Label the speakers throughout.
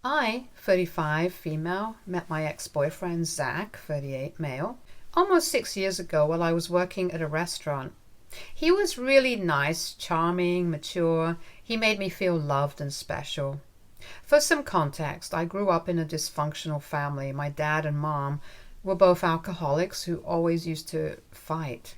Speaker 1: I, 35, female, met my ex-boyfriend Zach, 38, male, almost 6 years ago while I was working at a restaurant. He was really nice, charming, mature. He made me feel loved and special. For some context, I grew up in a dysfunctional family. My dad and mom were both alcoholics who always used to fight.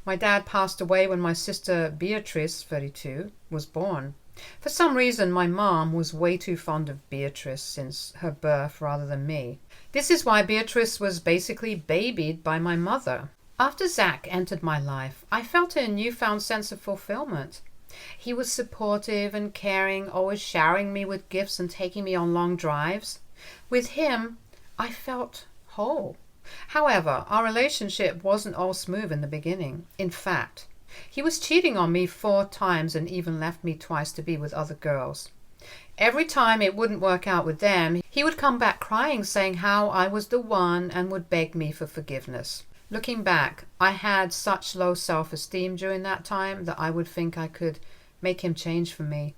Speaker 1: My dad passed away when my sister Beatrice, 32, was born. For some reason, my mom was way too fond of Beatrice since her birth rather than me. This is why Beatrice was basically babied by my mother. After Zach entered my life, I felt a newfound sense of fulfillment. He was supportive and caring, always showering me with gifts and taking me on long drives. With him, I felt whole. However, our relationship wasn't all smooth in the beginning. In fact, he was cheating on me 4 times and even left me twice to be with other girls. Every time it wouldn't work out with them, he would come back crying, saying how I was the one and would beg me for forgiveness. Looking back, I had such low self-esteem during that time that I would think I could make him change for me.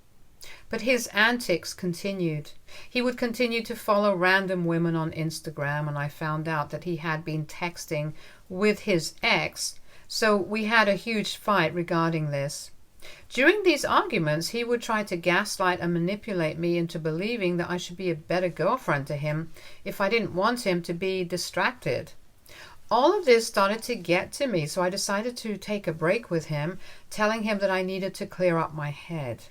Speaker 1: But his antics continued. He would continue to follow random women on Instagram, and I found out that he had been texting with his ex, so we had a huge fight regarding this. During these arguments, he would try to gaslight and manipulate me into believing that I should be a better girlfriend to him if I didn't want him to be distracted. All of this started to get to me, so I decided to take a break with him, telling him that I needed to clear up my head.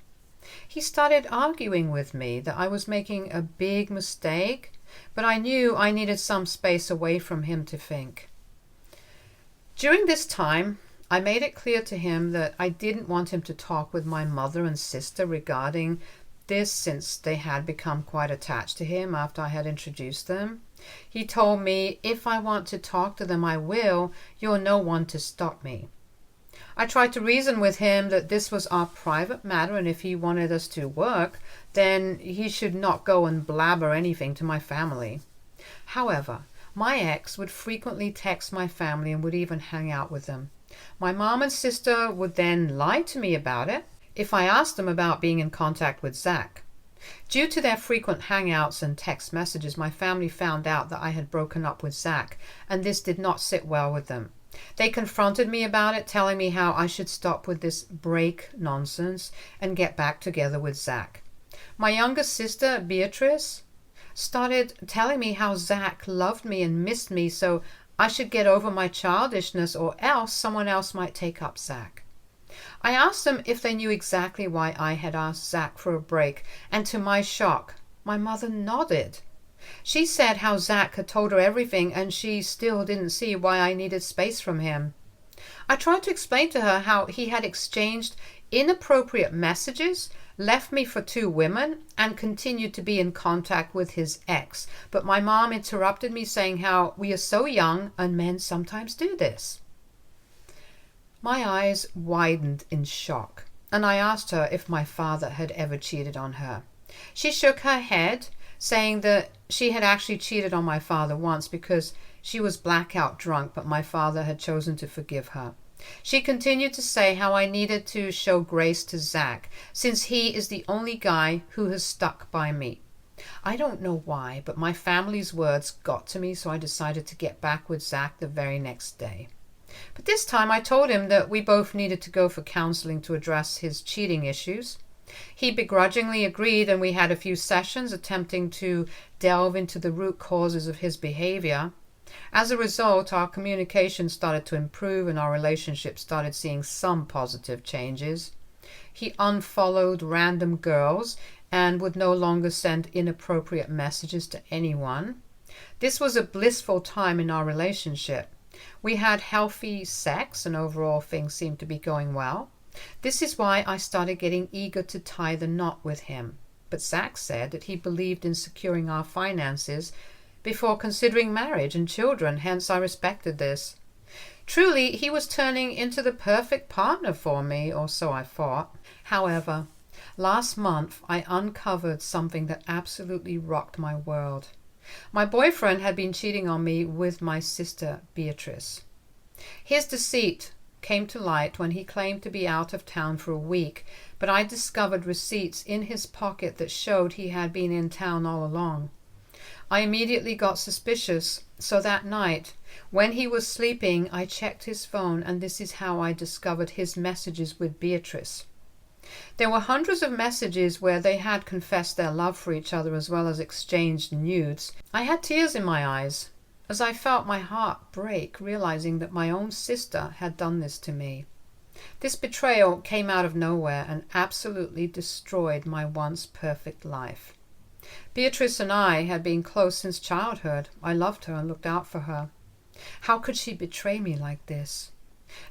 Speaker 1: He started arguing with me that I was making a big mistake, but I knew I needed some space away from him to think. During this time, I made it clear to him that I didn't want him to talk with my mother and sister regarding this, since they had become quite attached to him after I had introduced them. He told me, if I want to talk to them, I will. You're no one to stop me. I tried to reason with him that this was our private matter, and if he wanted us to work, then he should not go and blabber anything to my family. However, my ex would frequently text my family and would even hang out with them. My mom and sister would then lie to me about it if I asked them about being in contact with Zach. Due to their frequent hangouts and text messages, my family found out that I had broken up with Zach, and this did not sit well with them. They confronted me about it, telling me how I should stop with this break nonsense and get back together with Zach. My younger sister, Beatrice, started telling me how Zach loved me and missed me, so I should get over my childishness or else someone else might take up Zach. I asked them if they knew exactly why I had asked Zach for a break, and to my shock, my mother nodded. She said how Zach had told her everything and she still didn't see why I needed space from him. I tried to explain to her how he had exchanged inappropriate messages, left me for 2 women, and continued to be in contact with his ex. But my mom interrupted me, saying how we are so young and men sometimes do this. My eyes widened in shock, and I asked her if my father had ever cheated on her. She shook her head, saying that she had actually cheated on my father once because she was blackout drunk, but my father had chosen to forgive her. She continued to say how I needed to show grace to Zach, since he is the only guy who has stuck by me. I don't know why, but my family's words got to me, so I decided to get back with Zach the very next day. But this time I told him that we both needed to go for counseling to address his cheating issues. He begrudgingly agreed, and we had a few sessions attempting to delve into the root causes of his behavior. As a result, our communication started to improve and our relationship started seeing some positive changes. He unfollowed random girls and would no longer send inappropriate messages to anyone. This was a blissful time in our relationship. We had healthy sex and overall things seemed to be going well. This is why I started getting eager to tie the knot with him. But Zach said that he believed in securing our finances before considering marriage and children, hence I respected this. Truly, he was turning into the perfect partner for me, or so I thought. However, last month I uncovered something that absolutely rocked my world. My boyfriend had been cheating on me with my sister Beatrice. His deceit came to light when he claimed to be out of town for a week, but I discovered receipts in his pocket that showed he had been in town all along. I immediately got suspicious, so that night, when he was sleeping, I checked his phone, and this is how I discovered his messages with Beatrice. There were hundreds of messages where they had confessed their love for each other as well as exchanged nudes. I had tears in my eyes as I felt my heart break, realizing that my own sister had done this to me. This betrayal came out of nowhere and absolutely destroyed my once perfect life. Beatrice and I had been close since childhood. I loved her and looked out for her. How could she betray me like this?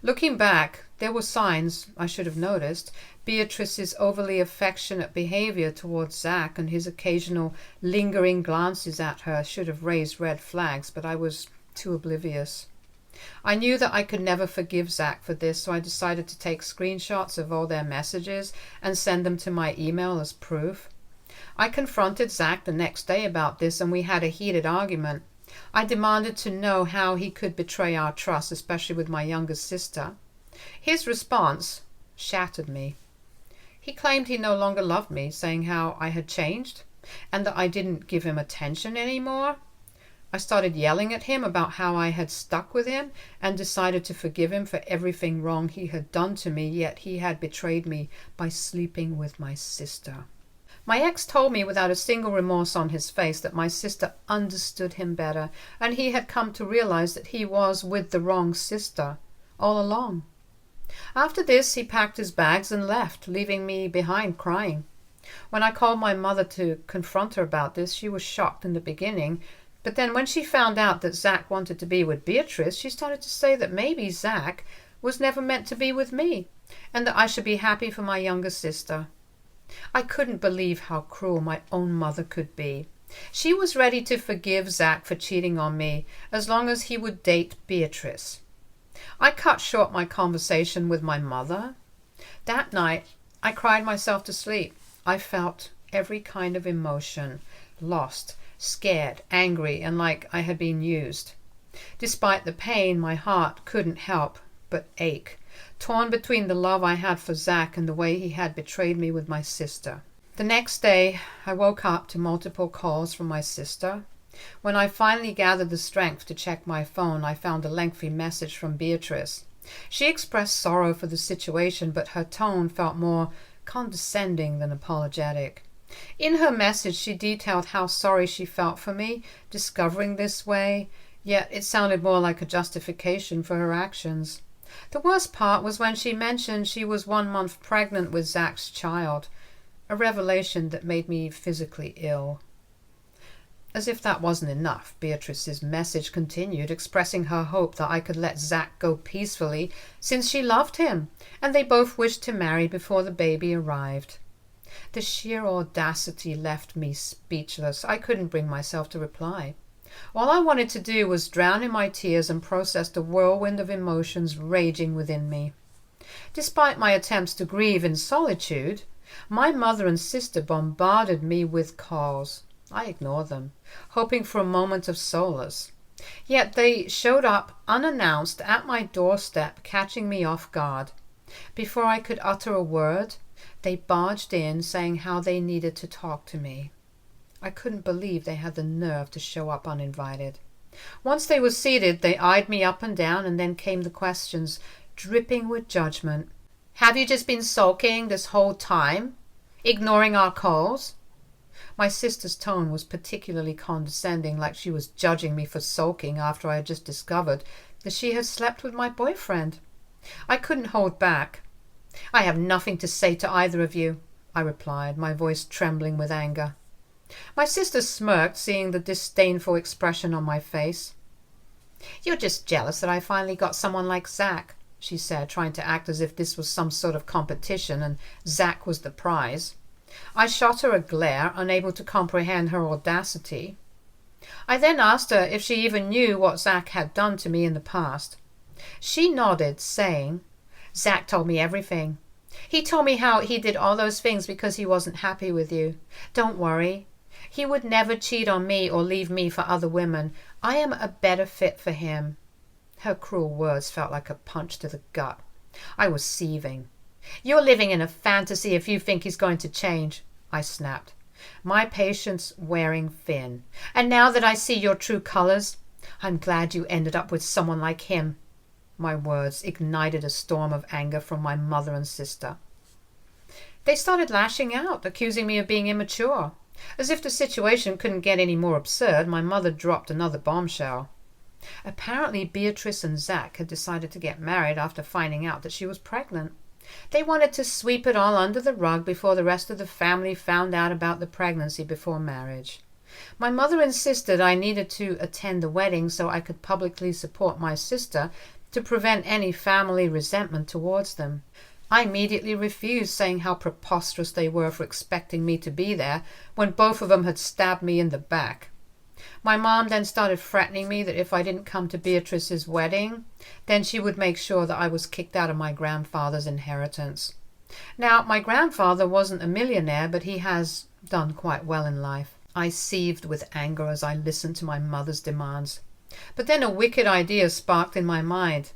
Speaker 1: Looking back, there were signs I should have noticed. Beatrice's overly affectionate behavior towards Zach and his occasional lingering glances at her should have raised red flags, but I was too oblivious. I knew that I could never forgive Zach for this, so I decided to take screenshots of all their messages and send them to my email as proof. I confronted Zach the next day about this, and we had a heated argument. I demanded to know how he could betray our trust, especially with my younger sister. His response shattered me. He claimed he no longer loved me, saying how I had changed and that I didn't give him attention anymore. I started yelling at him about how I had stuck with him and decided to forgive him for everything wrong he had done to me, yet he had betrayed me by sleeping with my sister. My ex told me without a single remorse on his face that my sister understood him better, and he had come to realize that he was with the wrong sister all along. After this, he packed his bags and left, leaving me behind crying. When I called my mother to confront her about this, she was shocked in the beginning, but then when she found out that Zach wanted to be with Beatrice, she started to say that maybe Zach was never meant to be with me, and that I should be happy for my younger sister. I couldn't believe how cruel my own mother could be. She was ready to forgive Zach for cheating on me as long as he would date Beatrice. I cut short my conversation with my mother. That night, I cried myself to sleep. I felt every kind of emotion, lost, scared, angry, and like I had been used. Despite the pain, my heart couldn't help but ache, torn between the love I had for Zach and the way he had betrayed me with my sister. The next day, I woke up to multiple calls from my sister. When I finally gathered the strength to check my phone, I found a lengthy message from Beatrice. She expressed sorrow for the situation, but her tone felt more condescending than apologetic. In her message, she detailed how sorry she felt for me discovering this way, yet it sounded more like a justification for her actions. The worst part was when she mentioned she was 1 month pregnant with Zach's child, a revelation that made me physically ill. As if that wasn't enough, Beatrice's message continued, expressing her hope that I could let Zach go peacefully since she loved him, and they both wished to marry before the baby arrived. The sheer audacity left me speechless. I couldn't bring myself to reply. All I wanted to do was drown in my tears and process the whirlwind of emotions raging within me. Despite my attempts to grieve in solitude, my mother and sister bombarded me with calls. I ignored them, hoping for a moment of solace. Yet they showed up unannounced at my doorstep, catching me off guard. Before I could utter a word, they barged in, saying how they needed to talk to me. I couldn't believe they had the nerve to show up uninvited. Once they were seated, they eyed me up and down, and then came the questions, dripping with judgment. Have you just been sulking this whole time? Ignoring our calls? My sister's tone was particularly condescending, like she was judging me for sulking after I had just discovered that she had slept with my boyfriend. I couldn't hold back. I have nothing to say to either of you, I replied, my voice trembling with anger. My sister smirked, seeing the disdainful expression on my face. You're just jealous that I finally got someone like Zach, she said, trying to act as if this was some sort of competition and Zach was the prize. I shot her a glare, unable to comprehend her audacity. I then asked her if she even knew what Zach had done to me in the past. She nodded, saying, Zach told me everything. He told me how he did all those things because he wasn't happy with you. Don't worry. He would never cheat on me or leave me for other women. I am a better fit for him. Her cruel words felt like a punch to the gut. I was seething. "You're living in a fantasy if you think he's going to change," I snapped, my patience wearing thin. "And now that I see your true colors, I'm glad you ended up with someone like him." My words ignited a storm of anger from my mother and sister. They started lashing out, accusing me of being immature. As if the situation couldn't get any more absurd, my mother dropped another bombshell. Apparently Beatrice and Zach had decided to get married after finding out that she was pregnant. They wanted to sweep it all under the rug before the rest of the family found out about the pregnancy before marriage. My mother insisted I needed to attend the wedding so I could publicly support my sister to prevent any family resentment towards them. I immediately refused, saying how preposterous they were for expecting me to be there when both of them had stabbed me in the back. My mom then started threatening me that if I didn't come to Beatrice's wedding, then she would make sure that I was kicked out of my grandfather's inheritance. Now, my grandfather wasn't a millionaire, but he has done quite well in life. I seethed with anger as I listened to my mother's demands. But then a wicked idea sparked in my mind.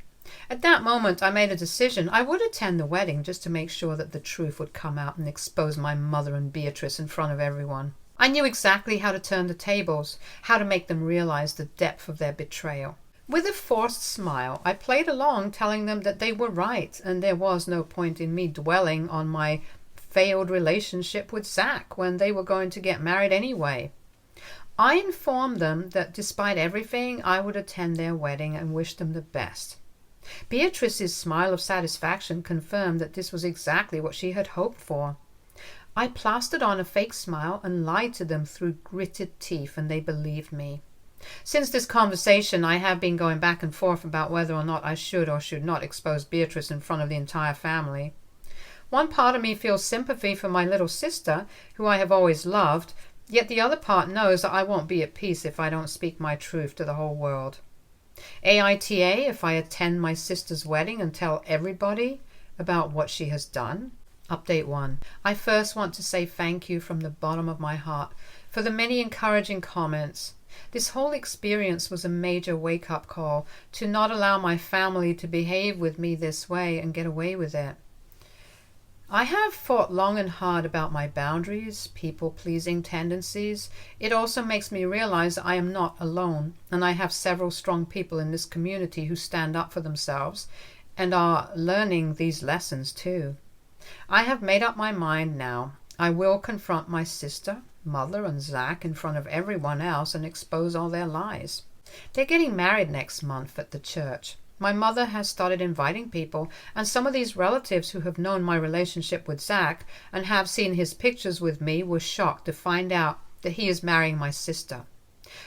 Speaker 1: At that moment, I made a decision. I would attend the wedding just to make sure that the truth would come out and expose my mother and Beatrice in front of everyone. I knew exactly how to turn the tables, how to make them realize the depth of their betrayal. With a forced smile, I played along, telling them that they were right, and there was no point in me dwelling on my failed relationship with Zach when they were going to get married anyway. I informed them that despite everything, I would attend their wedding and wish them the best. Beatrice's smile of satisfaction confirmed that this was exactly what she had hoped for. I plastered on a fake smile and lied to them through gritted teeth, and they believed me. Since this conversation, I have been going back and forth about whether or not I should or should not expose Beatrice in front of the entire family. One part of me feels sympathy for my little sister, who I have always loved, yet the other part knows that I won't be at peace if I don't speak my truth to the whole world. AITA if I attend my sister's wedding and tell everybody about what she has done. Update 1. I first want to say thank you from the bottom of my heart for the many encouraging comments. This whole experience was a major wake-up call to not allow my family to behave with me this way and get away with it. I have thought long and hard about my boundaries, people-pleasing tendencies. It also makes me realize I am not alone, and I have several strong people in this community who stand up for themselves and are learning these lessons too. I have made up my mind now. I will confront my sister, mother, and Zach in front of everyone else and expose all their lies. They're getting married next month at the church. My mother has started inviting people, and some of these relatives who have known my relationship with Zach and have seen his pictures with me were shocked to find out that he is marrying my sister.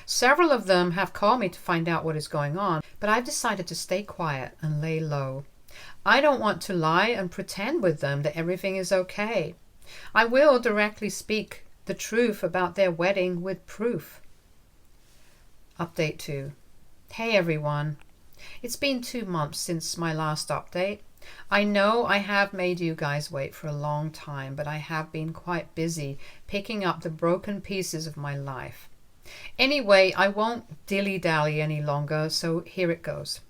Speaker 1: Several of them have called me to find out what is going on, but I've decided to stay quiet and lay low. I don't want to lie and pretend with them that everything is okay. I will directly speak the truth about their wedding with proof. Update 2. Hey everyone. It's been 2 months since my last update. I know I have made you guys wait for a long time, but I have been quite busy picking up the broken pieces of my life. Anyway, I won't dilly-dally any longer, so here it goes.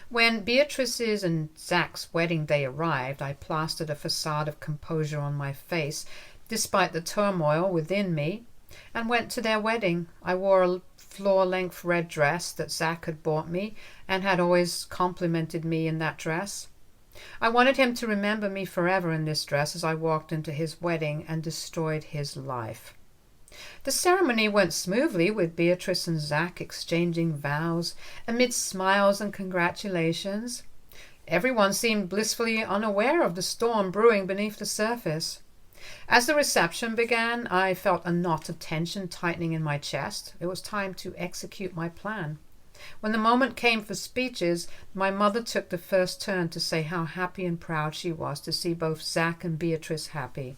Speaker 1: When Beatrice's and Zach's wedding day arrived, I plastered a facade of composure on my face, despite the turmoil within me, and went to their wedding. I wore a floor-length red dress that Zach had bought me and had always complimented me in that dress. I wanted him to remember me forever in this dress as I walked into his wedding and destroyed his life. The ceremony went smoothly, with Beatrice and Zach exchanging vows amidst smiles and congratulations. Everyone seemed blissfully unaware of the storm brewing beneath the surface. As the reception began, I felt a knot of tension tightening in my chest. It was time to execute my plan. When the moment came for speeches, my mother took the first turn to say how happy and proud she was to see both Zach and Beatrice happy.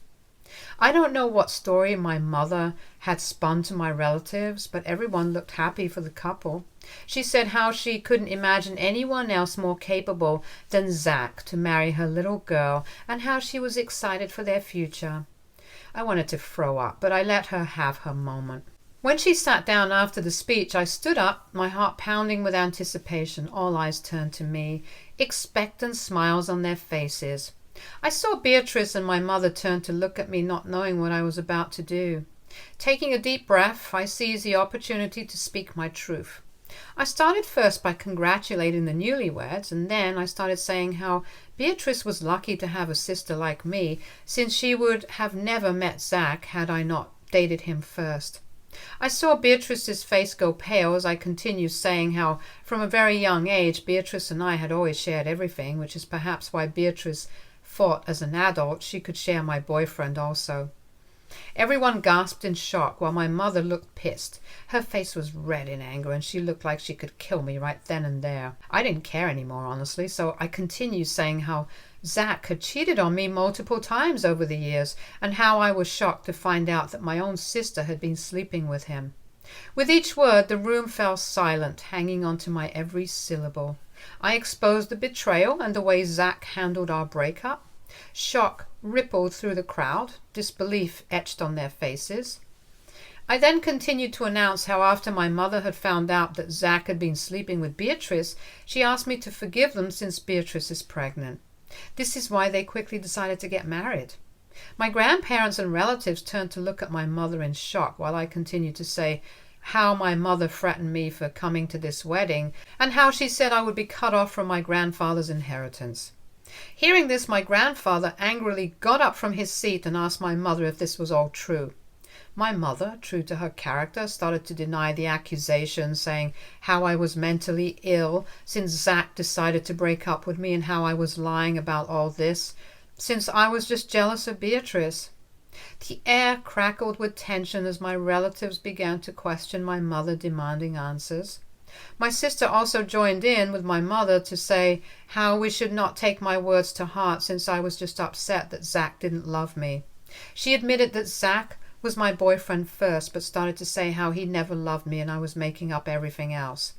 Speaker 1: I don't know what story my mother had spun to my relatives, but everyone looked happy for the couple. She said how she couldn't imagine anyone else more capable than Zach to marry her little girl, and how she was excited for their future. I wanted to throw up, but I let her have her moment. When she sat down after the speech, I stood up, my heart pounding with anticipation. All eyes turned to me, expectant smiles on their faces. I saw Beatrice and my mother turn to look at me, not knowing what I was about to do. Taking a deep breath, I seized the opportunity to speak my truth. I started first by congratulating the newlyweds, and then I started saying how Beatrice was lucky to have a sister like me, since she would have never met Zach had I not dated him first. I saw Beatrice's face go pale as I continued saying how from a very young age Beatrice and I had always shared everything, which is perhaps why Beatrice thought as an adult she could share my boyfriend also. Everyone gasped in shock while my mother looked pissed. Her face was red in anger and she looked like she could kill me right then and there. I didn't care anymore, honestly, so I continued saying how Zach had cheated on me multiple times over the years and how I was shocked to find out that my own sister had been sleeping with him. With each word, the room fell silent, hanging on to my every syllable. I exposed the betrayal and the way Zach handled our breakup. Shock rippled through the crowd, disbelief etched on their faces. I then continued to announce how after my mother had found out that Zach had been sleeping with Beatrice, she asked me to forgive them since Beatrice is pregnant. This is why they quickly decided to get married. My grandparents and relatives turned to look at my mother in shock while I continued to say how my mother threatened me for coming to this wedding and how she said I would be cut off from my grandfather's inheritance. Hearing this, my grandfather angrily got up from his seat and asked my mother if this was all true. My mother, true to her character, started to deny the accusation, saying how I was mentally ill since Zach decided to break up with me and how I was lying about all this, since I was just jealous of Beatrice. The air crackled with tension as my relatives began to question my mother, demanding answers. My sister also joined in with my mother to say how we should not take my words to heart since I was just upset that Zach didn't love me. She admitted that Zach was my boyfriend first, but started to say how he never loved me and I was making up everything else.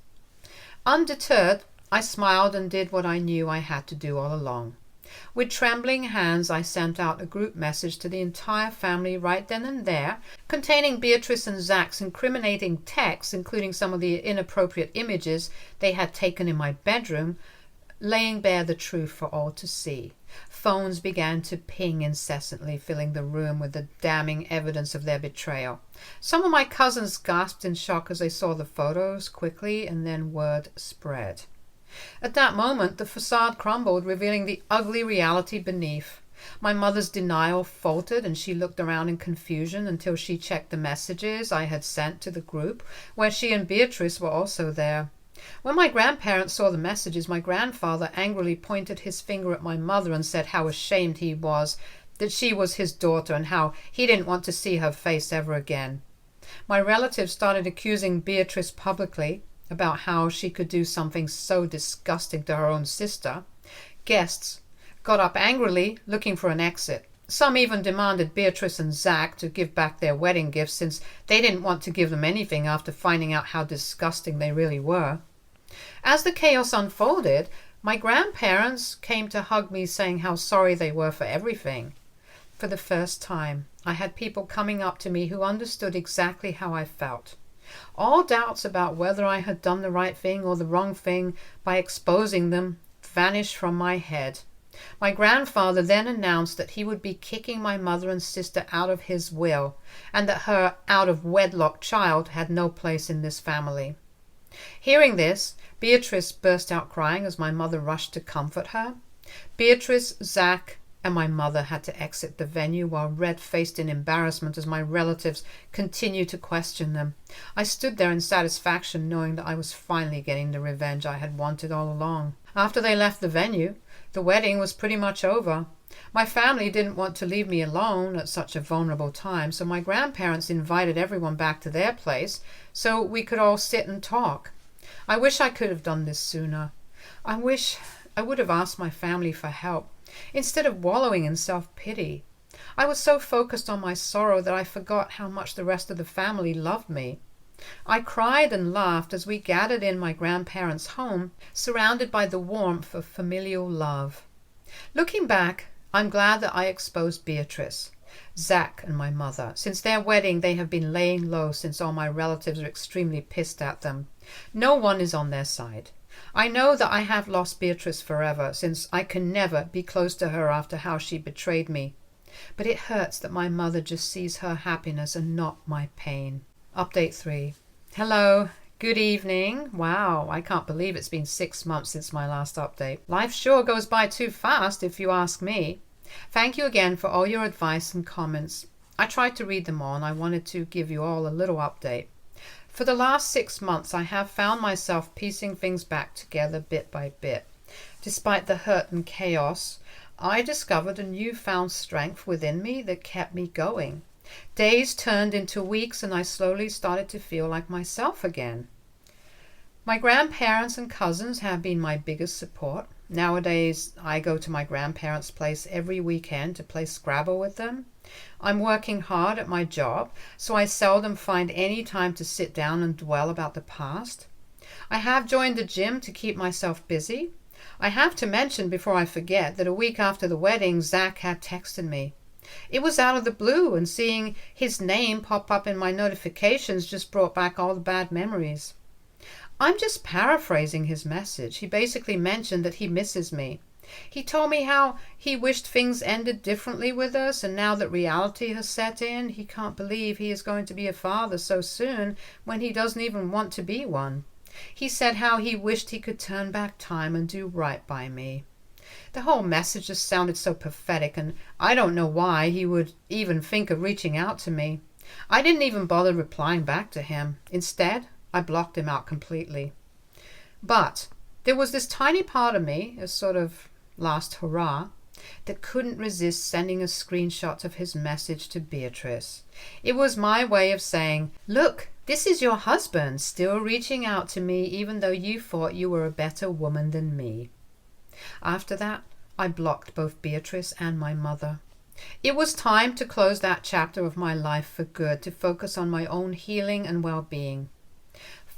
Speaker 1: Undeterred, I smiled and did what I knew I had to do all along. With trembling hands, I sent out a group message to the entire family right then and there, containing Beatrice and Zach's incriminating texts, including some of the inappropriate images they had taken in my bedroom, laying bare the truth for all to see. Phones began to ping incessantly, filling the room with the damning evidence of their betrayal. Some of my cousins gasped in shock as they saw the photos quickly, and then word spread. At that moment, the facade crumbled, revealing the ugly reality beneath. My mother's denial faltered, and she looked around in confusion until she checked the messages I had sent to the group, where she and Beatrice were also there. When my grandparents saw the messages, my grandfather angrily pointed his finger at my mother and said how ashamed he was that she was his daughter and how he didn't want to see her face ever again. My relatives started accusing Beatrice publicly about how she could do something so disgusting to her own sister. Guests got up angrily, looking for an exit. Some even demanded Beatrice and Zach to give back their wedding gifts since they didn't want to give them anything after finding out how disgusting they really were. As the chaos unfolded, my grandparents came to hug me, saying how sorry they were for everything. For the first time, I had people coming up to me who understood exactly how I felt. All doubts about whether I had done the right thing or the wrong thing by exposing them vanished from my head. My grandfather then announced that he would be kicking my mother and sister out of his will, and that her out-of-wedlock child had no place in this family. Hearing this, Beatrice burst out crying as my mother rushed to comfort her. Beatrice, Zach, and my mother had to exit the venue while red-faced in embarrassment as my relatives continued to question them. I stood there in satisfaction, knowing that I was finally getting the revenge I had wanted all along. After they left the venue, the wedding was pretty much over. My family didn't want to leave me alone at such a vulnerable time, so my grandparents invited everyone back to their place so we could all sit and talk. I wish I could have done this sooner. I wish I would have asked my family for help, instead of wallowing in self-pity. I was so focused on my sorrow that I forgot how much the rest of the family loved me. I cried and laughed as we gathered in my grandparents' home, surrounded by the warmth of familial love. Looking back, I'm glad that I exposed Beatrice. Zach and my mother. Since their wedding, they have been laying low since all my relatives are extremely pissed at them. No one is on their side. I know that I have lost Beatrice forever, since I can never be close to her after how she betrayed me. But it hurts that my mother just sees her happiness and not my pain. Update 3. Hello. Good evening. Wow, I can't believe it's been 6 months since my last update. Life sure goes by too fast, if you ask me. Thank you again for all your advice and comments. I tried to read them all, and I wanted to give you all a little update. For the last 6 months, I have found myself piecing things back together bit by bit. Despite the hurt and chaos, I discovered a newfound strength within me that kept me going. Days turned into weeks, and I slowly started to feel like myself again. My grandparents and cousins have been my biggest support. Nowadays, I go to my grandparents' place every weekend to play Scrabble with them. I'm working hard at my job, so I seldom find any time to sit down and dwell about the past. I have joined the gym to keep myself busy. I have to mention before I forget that a week after the wedding, Zach had texted me. It was out of the blue, and seeing his name pop up in my notifications just brought back all the bad memories. I'm just paraphrasing his message. He basically mentioned that he misses me. He told me how he wished things ended differently with us, and now that reality has set in, he can't believe he is going to be a father so soon when he doesn't even want to be one. He said how he wished he could turn back time and do right by me. The whole message just sounded so pathetic, and I don't know why he would even think of reaching out to me. I didn't even bother replying back to him. Instead, I blocked him out completely. But there was this tiny part of me, a sort of last hurrah, that couldn't resist sending a screenshot of his message to Beatrice. It was my way of saying, "Look, this is your husband still reaching out to me even though you thought you were a better woman than me." After that, I blocked both Beatrice and my mother. It was time to close that chapter of my life for good, to focus on my own healing and well-being.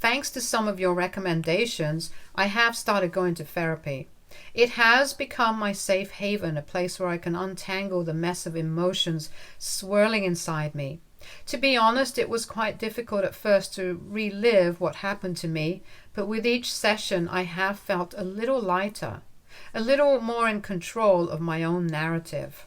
Speaker 1: Thanks to some of your recommendations, I have started going to therapy. It has become my safe haven, a place where I can untangle the mess of emotions swirling inside me. To be honest, it was quite difficult at first to relive what happened to me, but with each session I have felt a little lighter, a little more in control of my own narrative.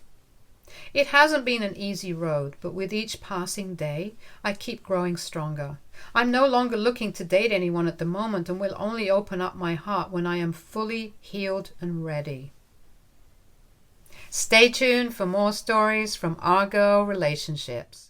Speaker 1: It hasn't been an easy road, but with each passing day, I keep growing stronger. I'm no longer looking to date anyone at the moment, and will only open up my heart when I am fully healed and ready. Stay tuned for more stories from our girl relationships.